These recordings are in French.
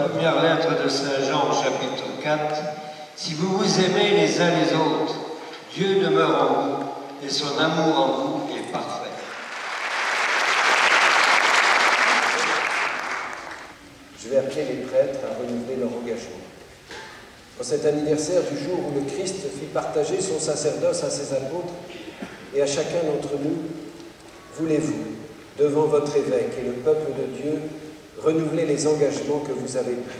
première lettre de Saint Jean, chapitre 4, « Si vous vous aimez les uns les autres, Dieu demeure en vous et son amour en vous est parfait. » Je vais appeler les prêtres à renouveler leur engagement. En cet anniversaire du jour où le Christ fit partager son sacerdoce à ses apôtres et à chacun d'entre nous, voulez-vous, devant votre évêque et le peuple de Dieu, renouveler les engagements que vous avez pris.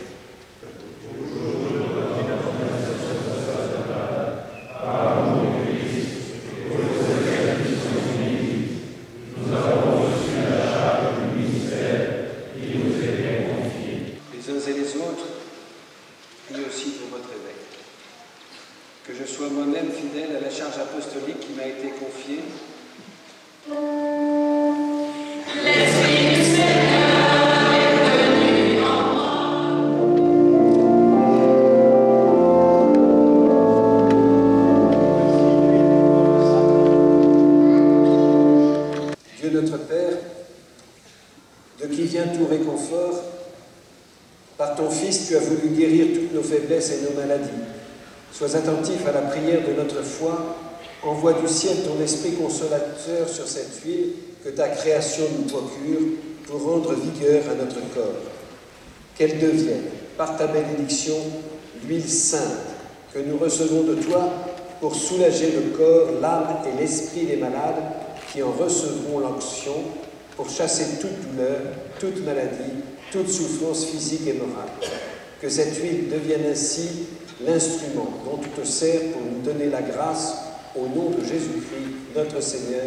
Les uns et les autres, priez aussi pour votre évêque. Que je sois moi-même fidèle à la charge apostolique qui m'a été confiée. Dieu notre Père, de qui vient tout réconfort, par ton Fils, tu as voulu guérir toutes nos faiblesses et nos maladies. Sois attentif à la prière de notre foi, envoie du ciel ton esprit consolateur sur cette huile que ta création nous procure pour rendre vigueur à notre corps. Qu'elle devienne, par ta bénédiction, l'huile sainte que nous recevons de toi pour soulager le corps, l'âme et l'esprit des malades qui en recevront l'onction, pour chasser toute douleur, toute maladie, toute souffrance physique et morale. Que cette huile devienne ainsi l'instrument dont tu te sers pour nous donner la grâce au nom de Jésus-Christ, notre Seigneur,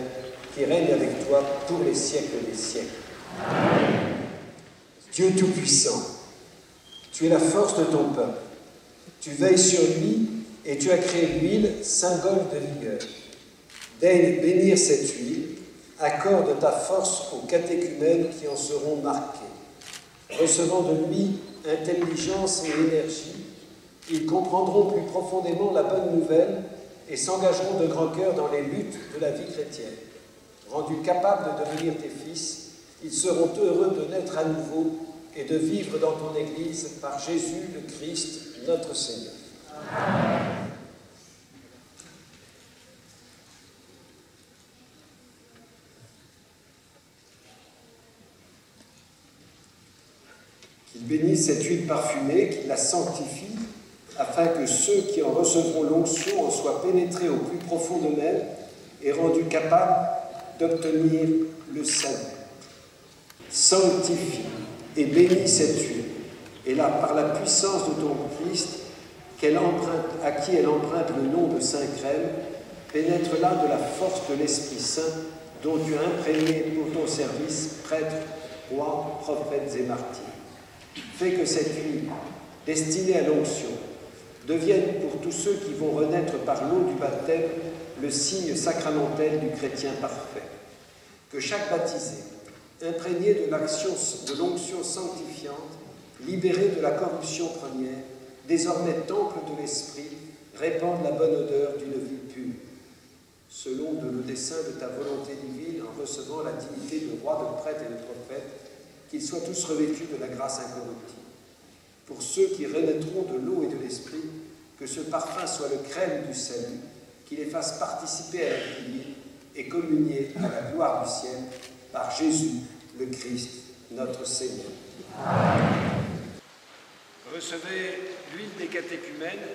qui règne avec toi pour les siècles des siècles. Amen. Dieu Tout-Puissant, tu es la force de ton peuple. Tu veilles sur lui et tu as créé l'huile, symbole de vigueur. Daigne bénir cette huile, accorde ta force aux catéchumènes qui en seront marqués. Recevant de lui intelligence et énergie, ils comprendront plus profondément la bonne nouvelle et s'engageront de grand cœur dans les luttes de la vie chrétienne. Rendus capables de devenir tes fils, ils seront heureux de naître à nouveau et de vivre dans ton Église par Jésus le Christ, notre Seigneur. Amen. Qu'il bénisse cette huile parfumée, qu'il la sanctifie, afin que ceux qui en recevront l'onction en soient pénétrés au plus profond d'eux-mêmes et rendus capables d'obtenir le salut. Sanctifie et bénis cette huile, et là, par la puissance de ton Christ, à qui elle emprunte le nom de Saint-Crème, pénètre-la de la force de l'Esprit Saint, dont tu as imprégné pour ton service prêtres, rois, prophètes et martyrs. Fais que cette huile, destinée à l'onction, devienne pour tous ceux qui vont renaître par l'eau du baptême le signe sacramentel du chrétien parfait. Que chaque baptisé, imprégné de l'onction sanctifiante, libéré de la corruption première, désormais temple de l'esprit, répande la bonne odeur d'une vie pure. Selon le dessein de ta volonté divine, en recevant la dignité de roi, de prêtre et de prophète, qu'ils soient tous revêtus de la grâce incorruptible. Pour ceux qui renaîtront de l'eau et de l'esprit, que ce parfum soit le crème du salut, qui les fasse participer à la prière et communier à la gloire du ciel par Jésus, le Christ, notre Seigneur. Amen. Recevez l'huile des catéchumènes,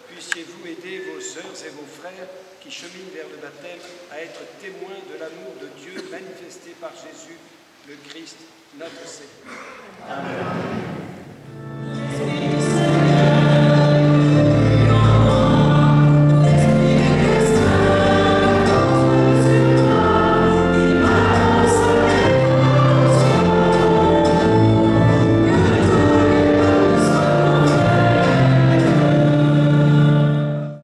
puissiez-vous aider vos sœurs et vos frères qui cheminent vers le baptême à être témoins de l'amour de Dieu manifesté par Jésus, le Christ, notre Seigneur. Amen.